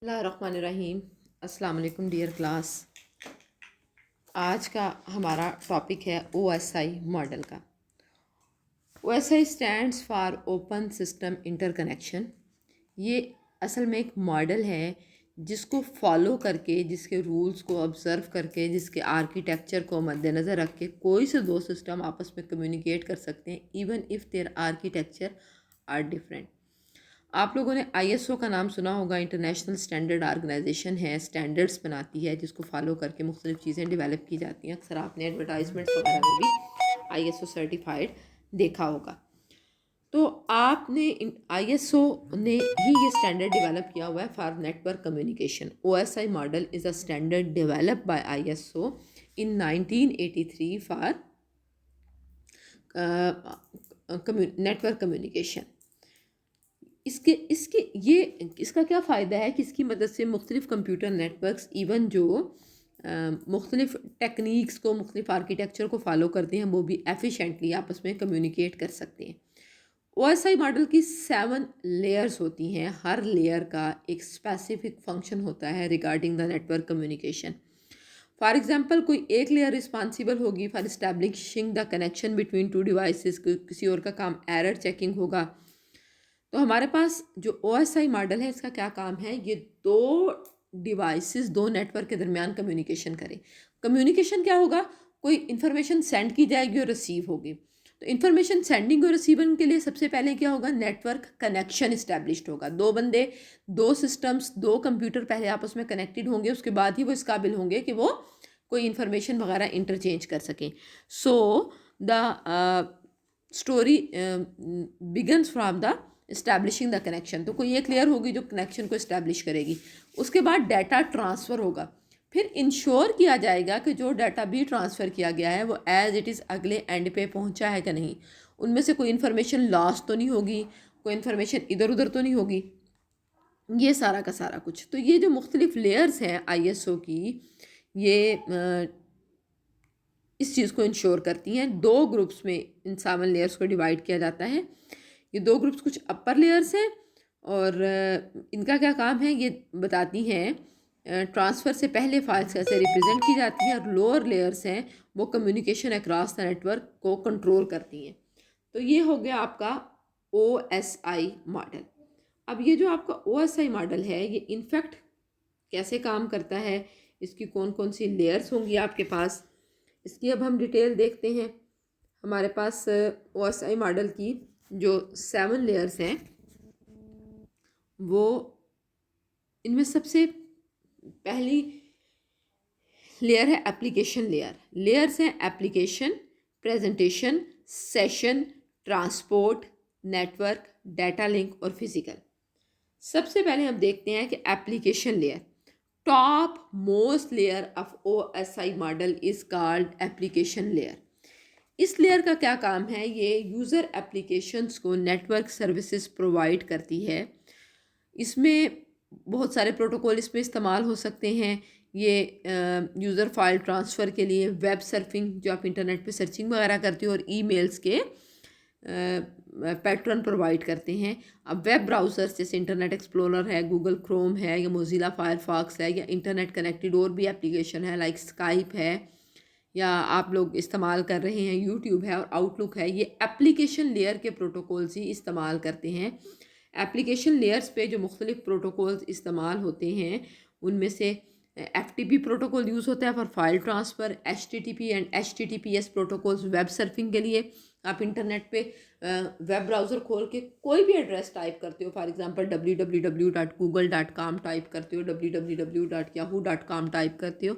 बिस्मिल्लाहिर्रहमानिर्रहीम। अस्सलाम वालेकुम डियर क्लास। आज का हमारा टॉपिक है OSI मॉडल का। OSI stands for open system interconnection. ये असल में एक मॉडल है जिसको फॉलो करके, जिसके रूल्स को ऑब्ज़र्व करके, जिसके आर्किटेक्चर को मद्देनज़र रख के कोई से दो सिस्टम आपस में कम्युनिकेट कर सकते हैं even if there architecture are different. आप लोगों ने ISO का नाम सुना होगा। इंटरनेशनल स्टैंडर्ड ऑर्गेनाइजेशन है, स्टैंडर्ड्स बनाती है जिसको फॉलो करके मुख्तलिफ चीज़ें डेवलप की जाती हैं। अक्सर आपने एडवर्टाइजमेंट्स वगैरह में भी ISO सर्टिफाइड देखा होगा। तो आपने ISO ने ही ये स्टैंडर्ड डेवलप किया हुआ है for network communication. OSI model is a standard develop by ISO in 1983 for network communication. इसके इसके ये इसका क्या फ़ायदा है कि इसकी मदद से मुख्तलिफ कंप्यूटर नेटवर्क्स इवन जो मुख्तलिफ टेक्निक्स को, मुख्तलिफ आर्किटेक्चर को फॉलो करते हैं, वो भी एफिशिएंटली आपस में कम्युनिकेट कर सकते हैं। OSI मॉडल की 7 लेयर्स होती हैं। हर लेयर का एक स्पेसिफिक फंक्शन होता है regarding the network communication. For example, कोई एक लेयर रिस्पॉन्सिबल होगी for establishing the connection between two devices. किसी और का काम एरर चेकिंग होगा। तो हमारे पास जो OSI मॉडल है, इसका क्या काम है, ये दो डिवाइसेस, दो नेटवर्क के दरमियान कम्युनिकेशन करें। कम्युनिकेशन क्या होगा, कोई इन्फॉर्मेशन सेंड की जाएगी और रिसीव होगी। तो इन्फॉर्मेशन सेंडिंग और रिसीविंग के लिए सबसे पहले क्या होगा, नेटवर्क कनेक्शन इस्टेब्लिश्ड होगा। दो बंदे, दो सिस्टम्स, दो कंप्यूटर पहले आपस में कनेक्टेड होंगे, उसके बाद ही वो इस काबिल होंगे कि वो कोई इन्फॉर्मेशन वगैरह इंटरचेंज कर सकें। So the story begins from the establishing the connection. तो कोई एक लेयर होगी जो कनेक्शन को इस्टेब्लिश करेगी। उसके बाद डाटा ट्रांसफ़र होगा। फिर इंश्योर किया जाएगा कि जो डाटा भी ट्रांसफ़र किया गया है वो एज़ इट इज़ अगले एंड पे पहुंचा है कि नहीं, उनमें से कोई इन्फॉर्मेशन लॉस तो नहीं होगी, कोई इन्फॉर्मेशन इधर उधर तो नहीं होगी, ये सारा का सारा कुछ। तो ये जो मुख्तलिफ लेयर्स हैं ISO की, ये इस चीज़ को इंश्योर करती हैं। दो ग्रुप्स में इन 7 लेयर्स को डिवाइड किया जाता है। ये दो ग्रुप्स कुछ अपर लेयर्स हैं और इनका क्या काम है, ये बताती हैं ट्रांसफ़र से पहले फाइल्स कैसे रिप्रेजेंट की जाती हैं, और लोअर लेयर्स हैं वो कम्युनिकेशन अक्रॉस द नेटवर्क को कंट्रोल करती हैं। तो ये हो गया आपका OSI मॉडल। अब ये जो आपका OSI मॉडल है, ये इनफैक्ट कैसे काम करता है, इसकी कौन कौन सी लेयर्स होंगी आपके पास, इसकी अब हम डिटेल देखते हैं। हमारे पास OSI मॉडल की जो 7 लेयर्स हैं, वो इनमें सबसे पहली लेयर है एप्लीकेशन लेयर। लेयर्स हैं application, presentation, session, transport, network, data link और फिजिकल। सबसे पहले हम देखते हैं कि application layer. Top most layer of OSI model is called application layer. इस लेयर का क्या काम है, ये यूज़र एप्लीकेशंस को नेटवर्क सर्विसेज प्रोवाइड करती है। इसमें बहुत सारे प्रोटोकॉल इसमें इस्तेमाल हो सकते हैं। ये यूज़र फाइल ट्रांसफ़र के लिए, वेब सर्फिंग जो आप इंटरनेट पे सर्चिंग वगैरह करते हो, और ईमेल्स के पैटर्न प्रोवाइड करते हैं। अब वेब ब्राउज़र्स जैसे इंटरनेट एक्सप्लोरर है, गूगल क्रोम है, या मोजिला फायरफॉक्स है, या इंटरनेट कनेक्टेड और भी एप्लीकेशन है लाइक स्काइप है, या आप लोग इस्तेमाल कर रहे हैं यूट्यूब है और आउटलुक है, ये एप्लीकेशन लेयर के प्रोटोकॉल्स ही इस्तेमाल करते हैं। एप्लीकेशन लेयर्स पे जो मुख्तलिफ प्रोटोकॉल्स इस्तेमाल होते हैं, उनमें से FTP प्रोटोकॉल यूज़ होता है for file transfer. HTTP and HTTPS protocols web surfing के लिए। आप इंटरनेट पे वेब ब्राउज़र खोल के कोई भी एड्रेस टाइप करते हो, फॉर एग्जांपल www.google.com टाइप करते हो, www.yahoo.com टाइप करते हो,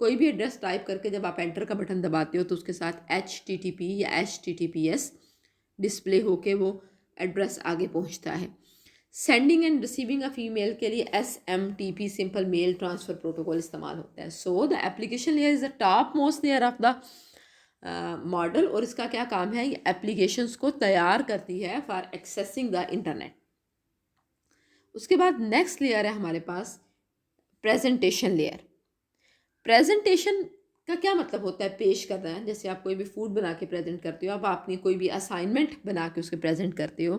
कोई भी एड्रेस टाइप करके जब आप एंटर का बटन दबाते हो तो उसके साथ HTTP या HTTPS डिस्प्ले होके वो एड्रेस आगे पहुंचता है। Sending and receiving of email के लिए SMTP simple mail transfer protocol इस्तेमाल होता है। So the application layer is the top most layer of the model, और इसका क्या काम है, ये एप्लीकेशंस को तैयार करती है फॉर एक्सेसिंग द इंटरनेट। उसके बाद नेक्स्ट लेयर है हमारे पास प्रेजेंटेशन लेयर। प्रेजेंटेशन का क्या मतलब होता है, पेश करना है। जैसे आप कोई भी फूड बना के प्रेजेंट करते हो, अब आपने कोई भी असाइनमेंट बना के उसके प्रेजेंट करते हो,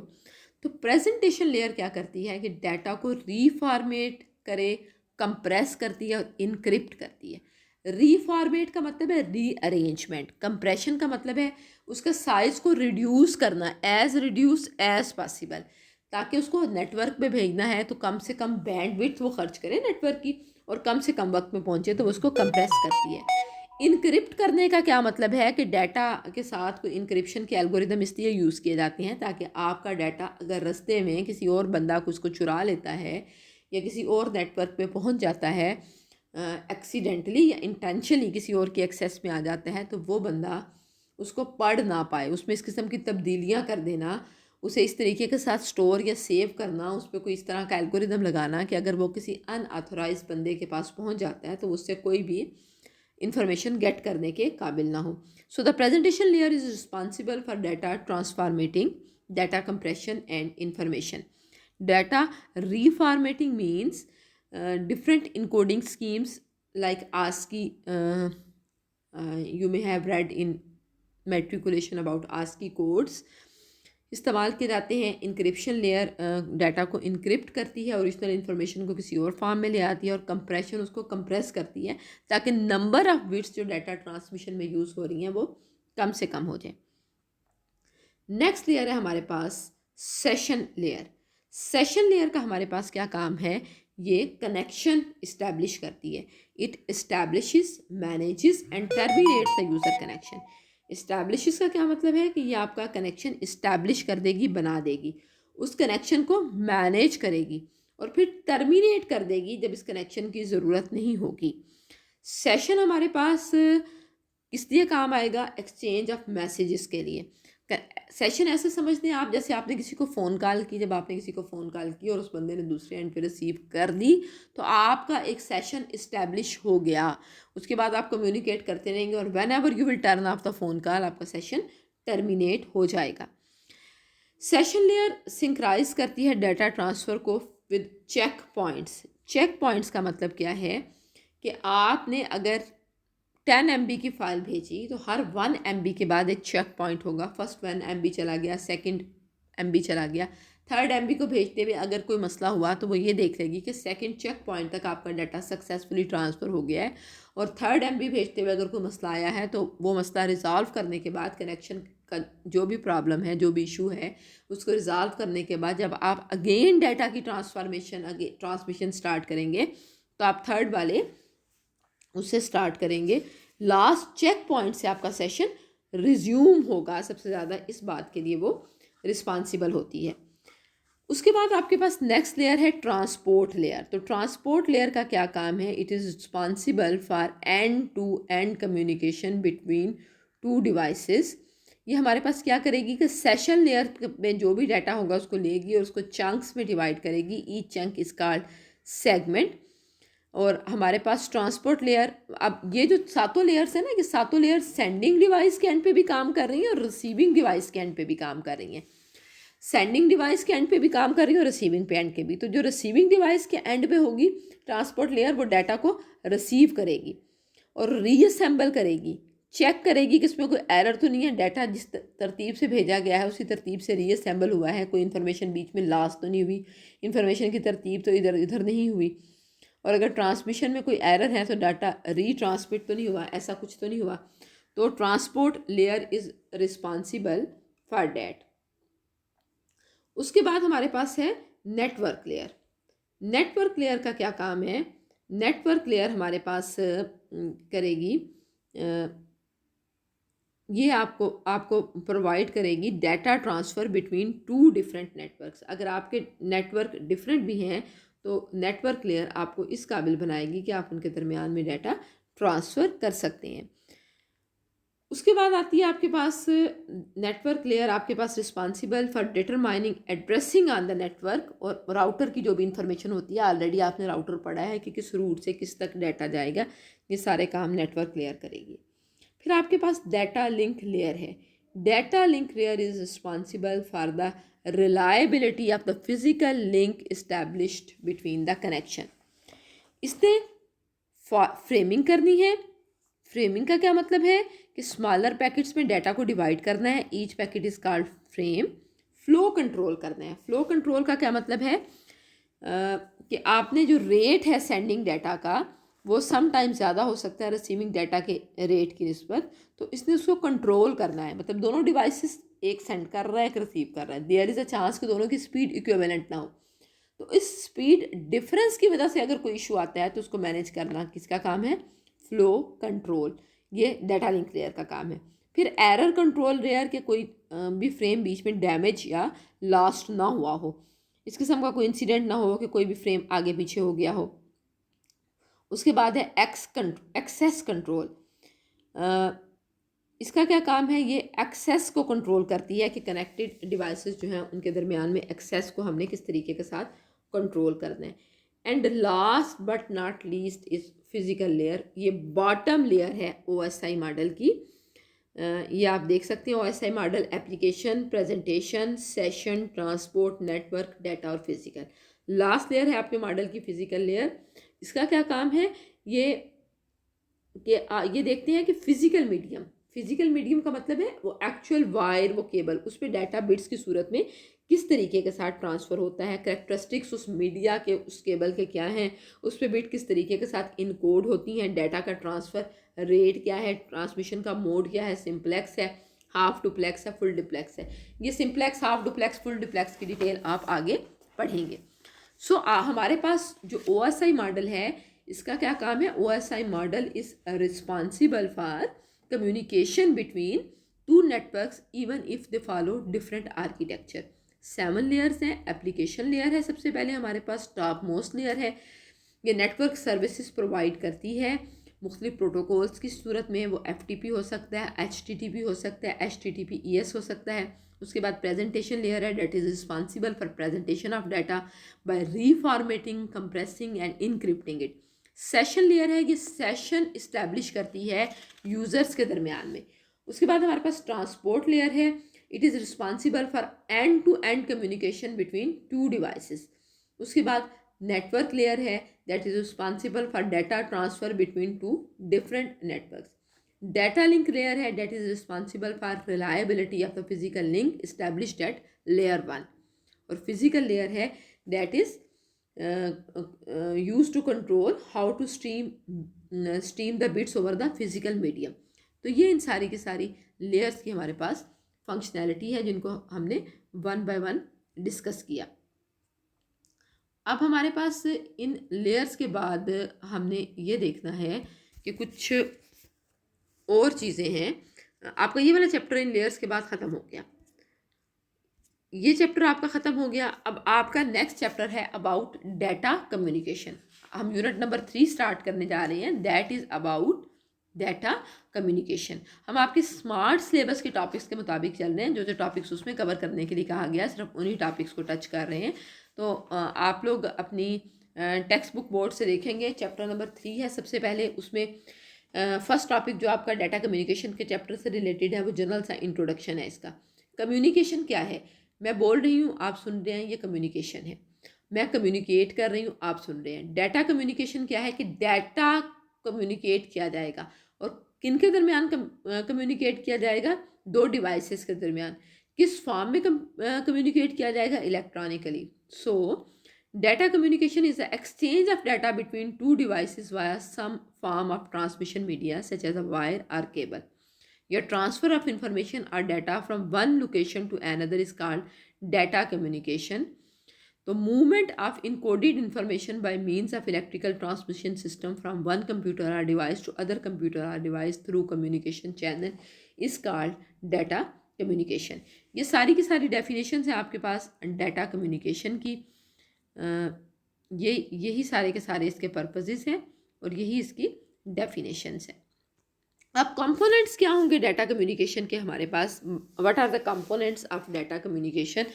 तो प्रेजेंटेशन लेयर क्या करती है कि डाटा को रीफॉर्मेट करे, कंप्रेस करती है और इनक्रिप्ट करती है। रीफॉर्मेट का मतलब है रीअरेंजमेंट, कंप्रेशन का मतलब है उसका साइज को रिड्यूस करना, एज रिड्यूस एज पॉसिबल, ताकि उसको नेटवर्क पे भेजना है तो कम से कम बैंडविड्थ वो खर्च करे नेटवर्क की और कम से कम वक्त में पहुंचे, तो वो उसको कंप्रेस करती है। इनक्रिप्ट करने का क्या मतलब है कि डाटा के साथ कोई इनक्रिप्शन के एल्गोरिदम इसलिए यूज़ किए जाते हैं ताकि आपका डाटा अगर रास्ते में किसी और बंदा को उसको चुरा लेता है या किसी और नेटवर्क पे पहुंच जाता है एक्सीडेंटली या इंटेंशनली किसी और के एक्सेस में आ जाता है, तो वो बंदा उसको पढ़ ना पाए, उसमें इस किस्म की तब्दीलियाँ कर देना, उसे इस तरीके के साथ स्टोर या सेव करना, उस पर कोई इस तरह का एल्गोरिदम लगाना कि अगर वो किसी अनऑथोराइज बंदे के पास पहुंच जाता है तो उससे कोई भी इंफॉर्मेशन गेट करने के काबिल ना हो। So the presentation layer is responsible for data transformating, data compression and information. Data reformatting means different encoding schemes like ASCII. You may have read in matriculation about ASCII codes इस्तेमाल किए जाते हैं। Encryption layer data को encrypt करती है, original information को किसी और फॉर्म में ले आती है और कंप्रेशन उसको कंप्रेस करती है ताकि नंबर ऑफ बिट्स जो डाटा ट्रांसमिशन में यूज़ हो रही हैं वो कम से कम हो जाए। नेक्स्ट लेयर है हमारे पास सेशन लेयर। सेशन लेयर का हमारे पास क्या काम है, ये कनेक्शन इस्टेब्लिश करती है। It establishes, manages and terminates the user connection. Establishes का क्या मतलब है कि ये आपका कनेक्शन इस्टेब्लिश कर देगी, बना देगी, उस कनेक्शन को मैनेज करेगी और फिर टर्मिनेट कर देगी जब इस कनेक्शन की ज़रूरत नहीं होगी। सेशन हमारे पास किस लिए काम आएगा, एक्सचेंज ऑफ मैसेजेस के लिए। सेशन ऐसे समझते हैं आप जैसे आपने किसी को फ़ोन कॉल की, जब आपने किसी को फ़ोन कॉल की और उस बंदे ने दूसरे एंड पे रिसीव कर दी तो आपका एक सेशन इस्टेब्लिश हो गया। उसके बाद आप कम्युनिकेट करते रहेंगे और whenever you will turn off the phone call आपका सेशन टर्मिनेट हो जाएगा। सेशन लेयर सिंक्राइज करती है डाटा ट्रांसफ़र को with check points. Check points का मतलब क्या है कि आपने अगर 10 MB की फ़ाइल भेजी तो हर 1 MB के बाद एक चेक पॉइंट होगा। फर्स्ट 1 MB चला गया, सेकंड MB चला गया, थर्ड MB को भेजते हुए अगर कोई मसला हुआ तो वो ये देख लेगी कि सेकंड चेक पॉइंट तक आपका डाटा सक्सेसफुली ट्रांसफ़र हो गया है। और थर्ड MB भेजते हुए अगर कोई मसला आया है तो वो मसला रिज़ॉल्व करने के बाद, कनेक्शन का जो भी प्रॉब्लम है, जो भी इशू है, उसको रिज़ॉल्व करने के बाद जब आप अगेन डाटा की ट्रांसमिशन स्टार्ट करेंगे तो आप थर्ड वाले उससे स्टार्ट करेंगे। लास्ट चेक पॉइंट से आपका सेशन रिज्यूम होगा। सबसे ज़्यादा इस बात के लिए वो रिस्पॉन्सिबल होती है। उसके बाद आपके पास नेक्स्ट लेयर है ट्रांसपोर्ट लेयर। तो ट्रांसपोर्ट लेयर का क्या काम है, it is responsible for end to end communication between 2 devices. ये हमारे पास क्या करेगी कि सेशन लेयर में जो भी डाटा होगा उसको लेगी और उसको चंक्स में डिवाइड करेगी। Each chunk is called segment. और हमारे पास ट्रांसपोर्ट लेयर, अब ये जो सातों लेयर्स हैं ना, ये सातों लेयर सेंडिंग डिवाइस के एंड पे भी काम कर रही हैं और रिसीविंग डिवाइस के एंड पे भी काम कर रही हैं। सेंडिंग डिवाइस के एंड पे भी काम कर रही है और रिसीविंग पे एंड के भी। तो जो रिसीविंग डिवाइस के एंड पे होगी ट्रांसपोर्ट लेयर, वो डाटा को रिसीव करेगी और रीअसेंबल करेगी, चेक करेगी कि इसमें कोई एरर तो नहीं है, डाटा जिस तरतीब से भेजा गया है उसी तरतीब से रीअसेंबल हुआ है, कोई इन्फॉर्मेशन बीच में लॉस तो नहीं हुई, इन्फॉर्मेशन की तरतीब तो इधर इधर नहीं हुई, और अगर ट्रांसमिशन में कोई एरर है तो डाटा रीट्रांसमिट तो नहीं हुआ, ऐसा कुछ तो नहीं हुआ। तो transport layer is responsible for that. उसके बाद हमारे पास है नेटवर्क लेयर। नेटवर्क लेयर का क्या काम है, नेटवर्क लेयर हमारे पास करेगी, ये आपको प्रोवाइड करेगी data transfer between 2 different networks. अगर आपके नेटवर्क डिफरेंट भी हैं तो नेटवर्क लेयर आपको इस काबिल बनाएगी कि आप उनके दरमियान में डाटा ट्रांसफ़र कर सकते हैं। उसके बाद आती है आपके पास नेटवर्क लेयर, आपके पास responsible for determining addressing on the network, और राउटर की जो भी इंफॉर्मेशन होती है, ऑलरेडी आपने राउटर पढ़ा है कि किस रूट से किस तक डाटा जाएगा, ये सारे काम नेटवर्क लेयर करेगी। फिर आपके पास डाटा लिंक लेयर है। Data link layer is responsible for the reliability of the physical link established between the connection. इसने फ्रेमिंग करनी है। फ्रेमिंग का क्या मतलब है कि स्मॉलर पैकेट्स में डाटा को डिवाइड करना है, each packet is called frame. Flow control करना है। फ्लो कंट्रोल का क्या मतलब है कि आपने जो रेट है सेंडिंग डाटा का वो सम टाइम ज़्यादा हो सकता है रिसीविंग डाटा के रेट की निस्बत, तो इसने उसको कंट्रोल करना है। मतलब दोनों डिवाइसेस एक सेंड कर रहा है एक रिसीव कर रहा है, देयर इज़ अ चांस कि दोनों की स्पीड इक्विवेलेंट ना हो। तो इस स्पीड डिफरेंस की वजह से अगर कोई इशू आता है तो उसको मैनेज करना किसका काम है? फ्लो कंट्रोल, ये डाटा लिंक लेयर का काम है। फिर एरर कंट्रोल लेयर के कोई भी फ्रेम बीच में डैमेज या लॉस्ट ना हुआ हो, इस किस्म का कोई इंसिडेंट ना हो कि कोई भी फ्रेम आगे पीछे हो गया हो। उसके बाद है एक्सेस कंट्रोल। इसका क्या काम है? ये एक्सेस को कंट्रोल करती है कि कनेक्टेड डिवाइसेस जो हैं उनके दरमियान में एक्सेस को हमने किस तरीके के साथ कंट्रोल करना है। And last but not least is physical layer. ये बॉटम लेयर है ओएसआई मॉडल की। ये आप देख सकते हैं OSI model application, presentation, session, transport, network, data और फिजिकल। लास्ट लेयर है आपके मॉडल की फिजिकल लेयर। इसका क्या काम है? ये देखते हैं कि फिजिकल मीडियम का मतलब है वो एक्चुअल वायर, वो केबल, उस पर डाटा बिट्स की सूरत में किस तरीके के साथ ट्रांसफ़र होता है, कैरेक्टरिस्टिक्स उस मीडिया के, उस केबल के क्या हैं, उस पर बिट किस तरीके के साथ इनकोड होती हैं, डाटा का ट्रांसफ़र रेट क्या है, ट्रांसमिशन का मोड क्या है, सिंप्लेक्स है, हाफ डुप्लेक्स है, फुल डुप्लेक्स है। ये simplex, half duplex, full duplex की डिटेल आप आगे पढ़ेंगे। हमारे पास जो OSI मॉडल है इसका क्या काम है? OSI model is responsible for communication between to networks even if they follow different architecture. 7 layers हैं। एप्लीकेशन लेयर है सबसे पहले हमारे पास, टॉप मोस्ट लेयर है। ये नेटवर्क सर्विसेज प्रोवाइड करती है मुख्तलिफ प्रोटोकॉल्स की सूरत में। वो FTP हो सकता है, HTTP हो सकता है, HTTPS हो सकता है। उसके बाद प्रेजेंटेशन लेयर है, that is responsible for presentation of data by reformatting, compressing and encrypting it. Session layer है, ये सेशन इस्टेब्लिश करती है यूज़र्स के दरमियान में। उसके बाद हमारे पास ट्रांसपोर्ट लेयर है, it is responsible for end to end communication between two devices. उसके बाद नेटवर्क लेयर है, that is responsible for data transfer between two different networks. Data link layer है, that is responsible for reliability of the physical link established at layer 1। और physical layer है, that is used to control how to stream the bits over the physical medium। तो ये इन सारी की सारी layers की हमारे पास फंक्शनैलिटी है जिनको हमने वन बाय वन डिस्कस किया। अब हमारे पास इन लेयर्स के बाद हमने ये देखना है कि कुछ और चीज़ें हैं। आपका ये वाला चैप्टर इन लेयर्स के बाद ख़त्म हो गया, ये चैप्टर आपका ख़त्म हो गया। अब आपका नेक्स्ट चैप्टर है अबाउट डाटा कम्युनिकेशन। हम यूनिट नंबर 3 स्टार्ट करने जा रहे हैं, that is about data communication. हम आपके स्मार्ट सिलेबस के टॉपिक्स के मुताबिक चल रहे हैं, जो जो टॉपिक्स उसमें कवर करने के लिए कहा गया सिर्फ उन्हीं टॉपिक्स को टच कर रहे हैं। तो आप लोग अपनी टेक्स्ट बुक बोर्ड से देखेंगे, चैप्टर नंबर 3 है सबसे पहले। उसमें फर्स्ट टॉपिक जो आपका डाटा कम्युनिकेशन के चैप्टर से रिलेटेड है वो जनरल सा इंट्रोडक्शन है इसका। कम्युनिकेशन क्या है? मैं बोल रही हूँ, आप सुन रहे हैं, ये कम्युनिकेशन है। मैं कम्युनिकेट कर रही हूँ, आप सुन रहे हैं। डाटा कम्युनिकेशन क्या है? कि डाटा कम्युनिकेट किया जाएगा, और किन के दरमियान कम्युनिकेट किया जाएगा? दो डिवाइसेस के दरमियान। किस फॉर्म में कम्युनिकेट किया जाएगा? Electronically. So data communication is the exchange of data between two devices via some form of transmission media such as a wire और cable. Your transfer of information or data from one location to another is called data communication. The movement of encoded information by means of electrical transmission system from one computer or device to other computer or device through communication channel is called data communication. ये सारी की सारी definitions हैं आपके पास data communication की। यही सारे के सारे इसके purposes हैं और यही इसकी definitions हैं। अब कंपोनेंट्स क्या होंगे डाटा कम्युनिकेशन के हमारे पास? What are the components of data communication?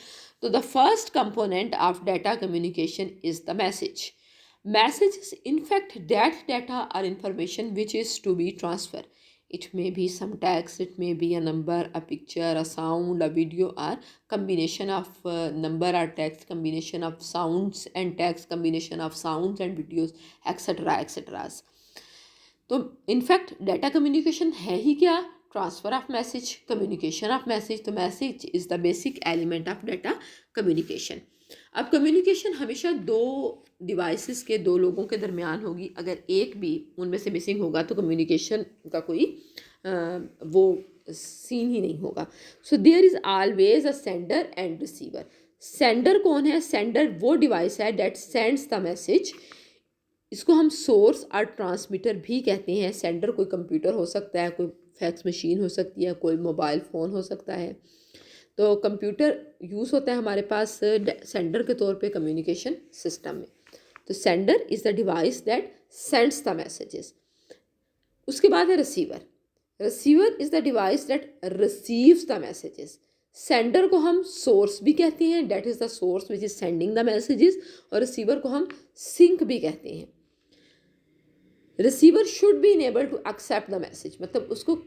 तो the first component of data communication is the message. Message is in fact that data और information which is to be transfer. It may be some text, it may be a number, a picture, a sound, a video, और combination of number or text, combination of sounds and text, combination of sounds and videos, etc etc। तो in fact data communication है ही क्या? Transfer of message, communication of message. तो message is the basic element of data communication. अब communication हमेशा दो devices के, दो लोगों के दरमियान होगी। अगर एक भी उनमें से मिसिंग होगा तो कम्युनिकेशन का कोई वो सीन ही नहीं होगा। So there is always a sender and receiver. Sender कौन है? सेंडर वो डिवाइस है डेट सेंड्स द मैसेज। इसको हम सोर्स और ट्रांसमीटर भी कहते हैं। सेंडर कोई कंप्यूटर हो सकता है, कोई फैक्स मशीन हो सकती है, कोई मोबाइल फ़ोन हो सकता है। तो कंप्यूटर यूज़ होता है हमारे पास सेंडर के तौर पे कम्युनिकेशन सिस्टम में। तो sender is the device that sends the messages. उसके बाद है receiver. Receiver is the device that receives the messages. Sender को हम सोर्स भी कहते हैं, that is the source which is sending the messages, और रिसीवर को हम सिंक भी कहते हैं। Receiver should be enable to accept the message, मतलब उसको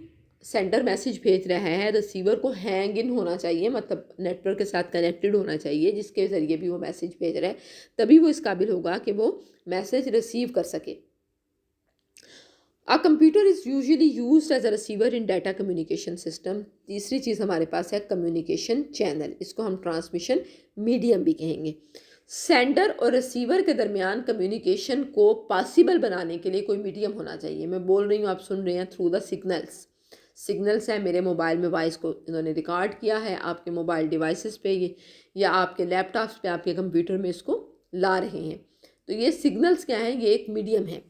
सेंडर मैसेज भेज रहा है, रिसीवर को हैंग इन होना चाहिए, मतलब नेटवर्क के साथ कनेक्टेड होना चाहिए जिसके ज़रिए भी वो मैसेज भेज रहा है, तभी वो इस काबिल होगा कि वो मैसेज रिसीव कर सके। A computer is usually used as a receiver in data communication system. तीसरी चीज़ हमारे पास है कम्युनिकेशन चैनल, इसको हम ट्रांसमिशन मीडियम भी कहेंगे। सेंडर और रिसीवर के दरमियान कम्युनिकेशन को पॉसिबल बनाने के लिए कोई मीडियम होना चाहिए। मैं बोल रही हूँ, आप सुन रहे हैं, थ्रू द सिग्नल्स। सिग्नल्स हैं, मेरे मोबाइल में वॉइस को इन्होंने रिकॉर्ड किया है, आपके मोबाइल डिवाइसेस पे ये या आपके लैपटॉप्स पे, आपके कंप्यूटर में इसको ला रहे हैं। तो ये सिग्नल्स क्या हैं? ये एक मीडियम है।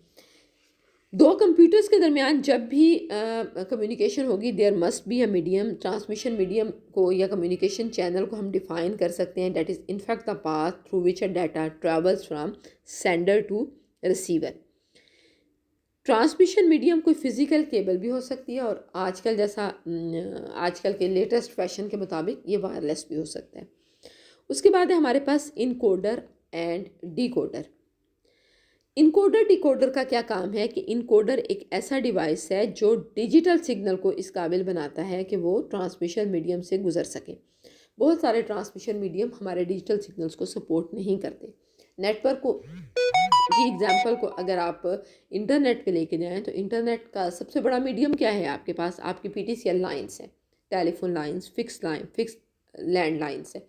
दो कंप्यूटर्स के दरमियान जब भी कम्युनिकेशन होगी, there must be a medium. Transmission medium को या कम्युनिकेशन चैनल को हम डिफाइन कर सकते हैं, that is in fact the path through which a data travels from sender to receiver. Transmission medium कोई फिज़िकल केबल भी हो सकती है, और आजकल जैसा आजकल के लेटेस्ट फैशन के मुताबिक ये वायरलेस भी हो सकता है। उसके बाद है हमारे पास encoder and decoder. Encoder decoder का क्या काम है कि इनकोडर एक ऐसा डिवाइस है जो डिजिटल सिग्नल को इस काबिल बनाता है कि वो ट्रांसमिशन मीडियम से गुजर सके। बहुत सारे ट्रांसमिशन मीडियम हमारे डिजिटल सिग्नल्स को सपोर्ट नहीं करते। नेटवर्क को की एग्जांपल को अगर आप इंटरनेट पे लेके जाएं तो इंटरनेट का सबसे बड़ा मीडियम क्या है आपके पास? आपकी PTCL लाइन्स हैं, telephone lines, fix land lines है।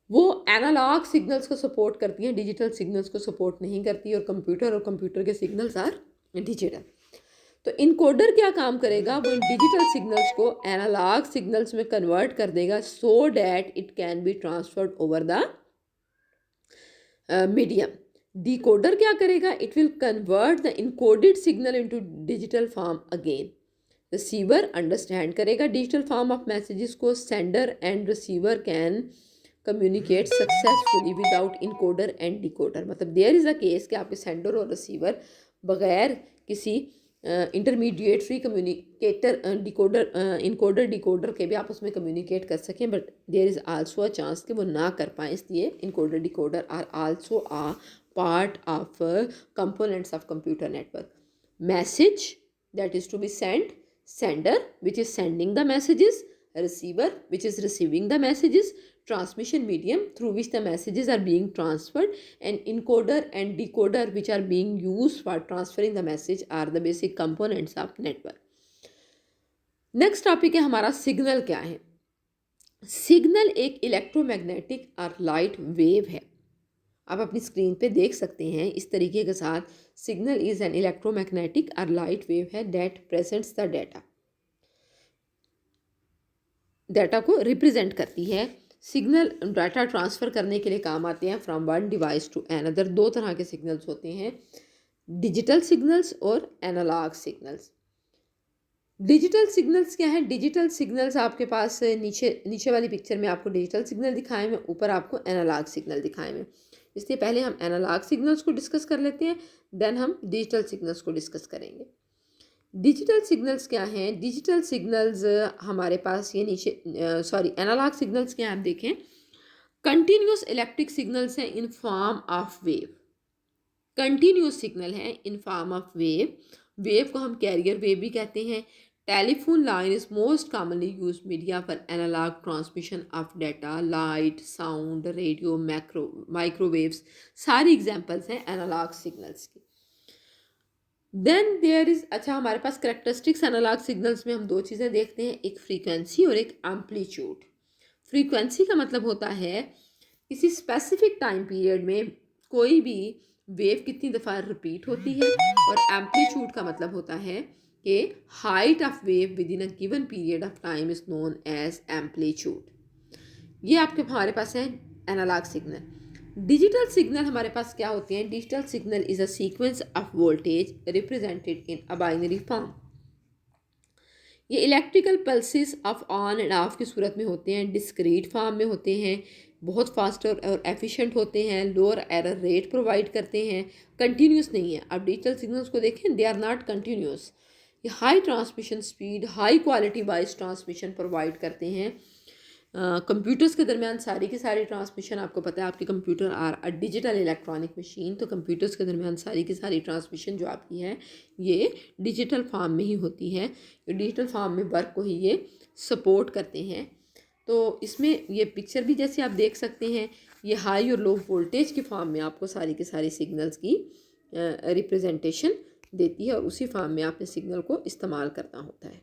वो एनालॉग सिग्नल्स को सपोर्ट करती हैं, डिजिटल सिग्नल्स को सपोर्ट नहीं करती, और कंप्यूटर के सिग्नल्स आर डिजिटल। तो इनकोडर क्या काम करेगा? वो इन डिजिटल सिग्नल्स को एनालॉग सिग्नल्स में कन्वर्ट कर देगा so that it can be transferred over the medium. Decoder क्या करेगा? It will convert the encoded signal into digital form again. Receiver understand करेगा डिजिटल फॉर्म ऑफ मैसेजेस को। Sender and receiver can communicate successfully without encoder and decoder. मतलब there is a case कि आपके sender और receiver बगैर किसी intermediary communicator encoder decoder के भी आपस में कम्युनिकेट कर सकें, but there is also a chance कि वो ना कर पाएँ। इसलिए encoder decoder are also a part of components of computer network. Message that is to be send, sender which is sending the messages, receiver which is receiving the messages, transmission medium through which the messages are being transferred, and encoder and decoder which are being used for transferring the message are the basic components of network. Next topic है हमारा signal क्या है। Signal एक electromagnetic और light wave है। आप अपनी screen पे देख सकते हैं इस तरीके के साथ, सिग्नल इज़ एन इलेक्ट्रोमैग्नेटिक और लाइट वेव है दैट प्रेजेंट्स द डाटा को रिप्रेजेंट करती है। सिग्नल डाटा ट्रांसफ़र करने के लिए काम आते हैं from one device to another. दो तरह के सिग्नल्स होते हैं, डिजिटल सिग्नल्स और एनालॉग सिग्नल्स। डिजिटल सिग्नल्स क्या है? डिजिटल सिग्नल्स आपके पास नीचे वाली पिक्चर में आपको डिजिटल सिग्नल दिखाए में, ऊपर आपको एनालॉग सिग्नल दिखाए में। इसलिए पहले हम एनालॉग सिग्नल्स को डिस्कस कर लेते हैं, देन हम डिजिटल सिग्नल्स को डिस्कस करेंगे। डिजिटल सिग्नल्स क्या हैं? डिजिटल सिग्नल्स हमारे पास ये एनालॉग सिग्नल्स क्या हैं आप देखें, कंटिन्यूस इलेक्ट्रिक सिग्नल्स हैं in form of wave. Continuous signal है in form of wave. Wave को हम कैरियर वेव भी कहते हैं। Telephone line is most commonly use media for analog transmission of data, light, sound, radio, microwaves सारी examples हैं analog signals की। Then there is, अच्छा हमारे पास करेक्टरिस्टिक्स एनालॉग सिग्नल्स में हम दो चीज़ें देखते हैं, एक फ्रीक्वेंसी और एक एम्पलीट्यूड। फ्रीक्वेंसी का मतलब होता है किसी स्पेसिफिक टाइम पीरियड में कोई भी वेव कितनी दफ़ा रिपीट होती है, और एम्पलीट्यूड का मतलब होता है कि height of wave within a given period of time is known as amplitude. ये आपके हमारे पास है एनालॉग सिग्नल। डिजिटल सिग्नल हमारे पास क्या होते हैं? Digital signal is a sequence of voltage represented in a binary form. ये electrical pulses of on and off की सूरत में होते हैं, डिस्क्रीट फॉर्म में होते हैं, बहुत फास्ट और एफिशिएंट होते हैं, लोअर एरर रेट प्रोवाइड करते हैं, कंटिन्यूस नहीं है। अब डिजिटल सिग्नल्स को देखें, दे आर नॉट कंटिन्यूस। ये high transmission speed, high quality wise transmission provide करते हैं। कंप्यूटर्स के दरमियान सारी की सारी ट्रांसमिशन, आपको पता है आपके computer are a digital electronic machine, तो कंप्यूटर्स के दरमियान सारी की सारी ट्रांसमिशन जो आपकी है ये डिजिटल फॉर्म में ही होती है। डिजिटल फॉर्म में वर्क को ही ये सपोर्ट करते हैं। तो इसमें ये पिक्चर भी जैसे आप देख सकते हैं, ये हाई और लो वोल्टेज के फॉर्म में आपको सारी के सारी सिग्नल्स की रिप्रेजेंटेशन देती है, और उसी फॉर्म में आपने सिग्नल को इस्तेमाल करना होता है।